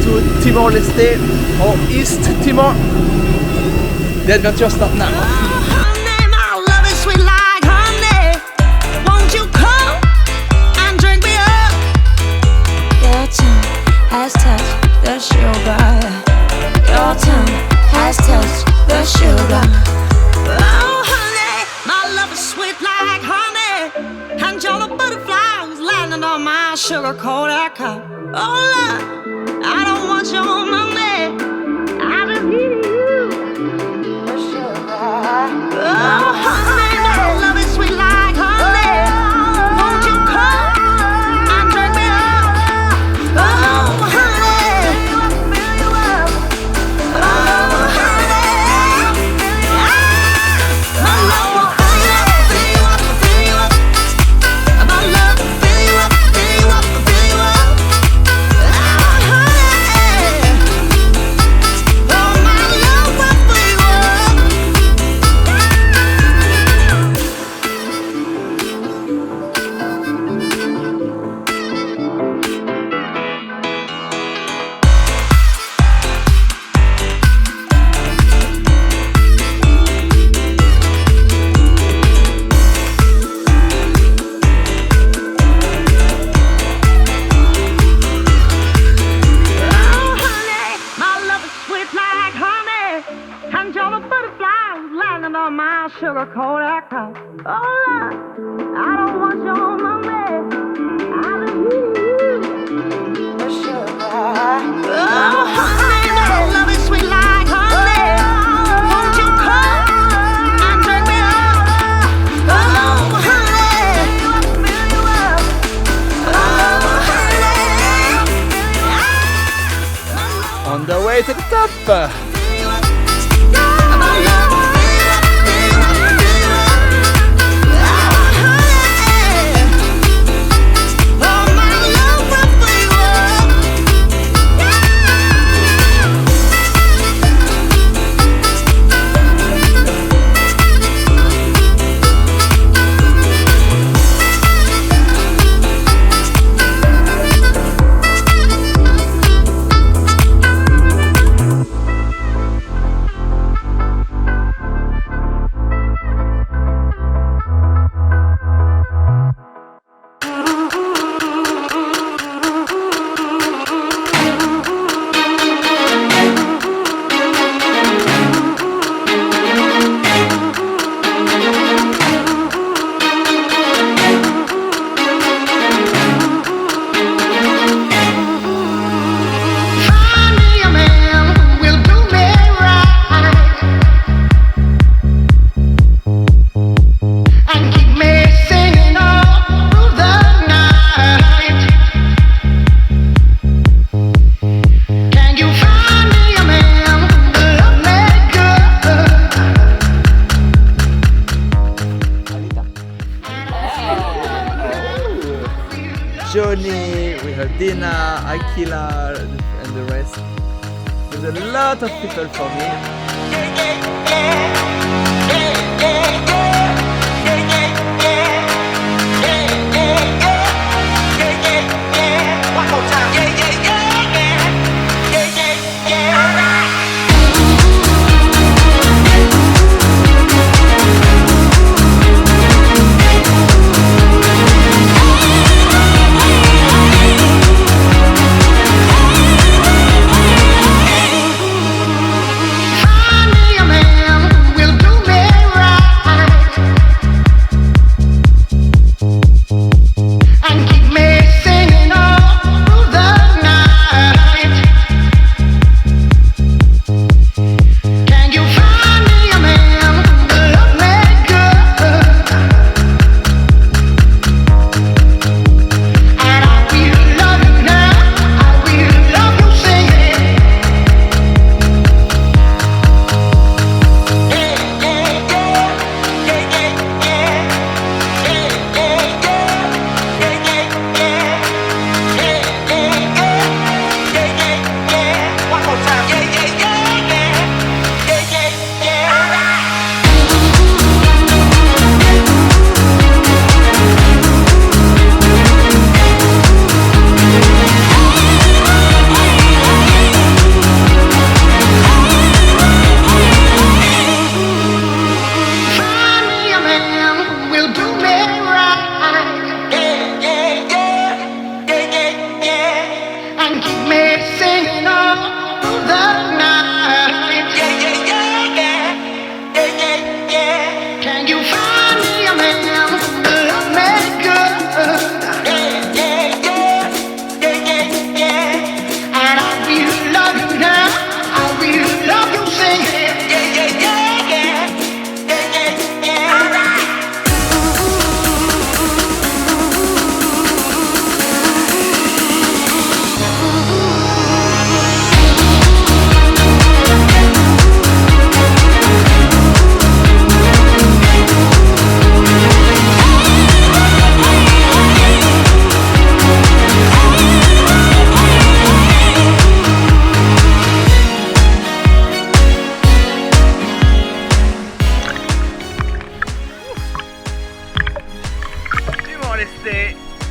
to Timor Leste or East-Timor. The adventure starts now. Has touched the sugar. Your tongue has touched the sugar. Oh, honey, my love is sweet like honey. And you're the butterfly who's landing on my sugar coated cup. Oh, love, I don't want your money. I just need you, the sugar. Oh, honey, my love is sweet like honey. Won't you come and drink me up? Oh, sugar coated cup. Oh, I don't want your money. I just need you, the sugar. Oh, honey, my love is sweet like honey. Won't you come and drink me up? Oh, honey, oh, honey. On the way to the top. Johnny, we have Dina, Akila, and the rest. There's a lot of people for me. One more time. Find me a man who will do me right.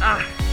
Ah.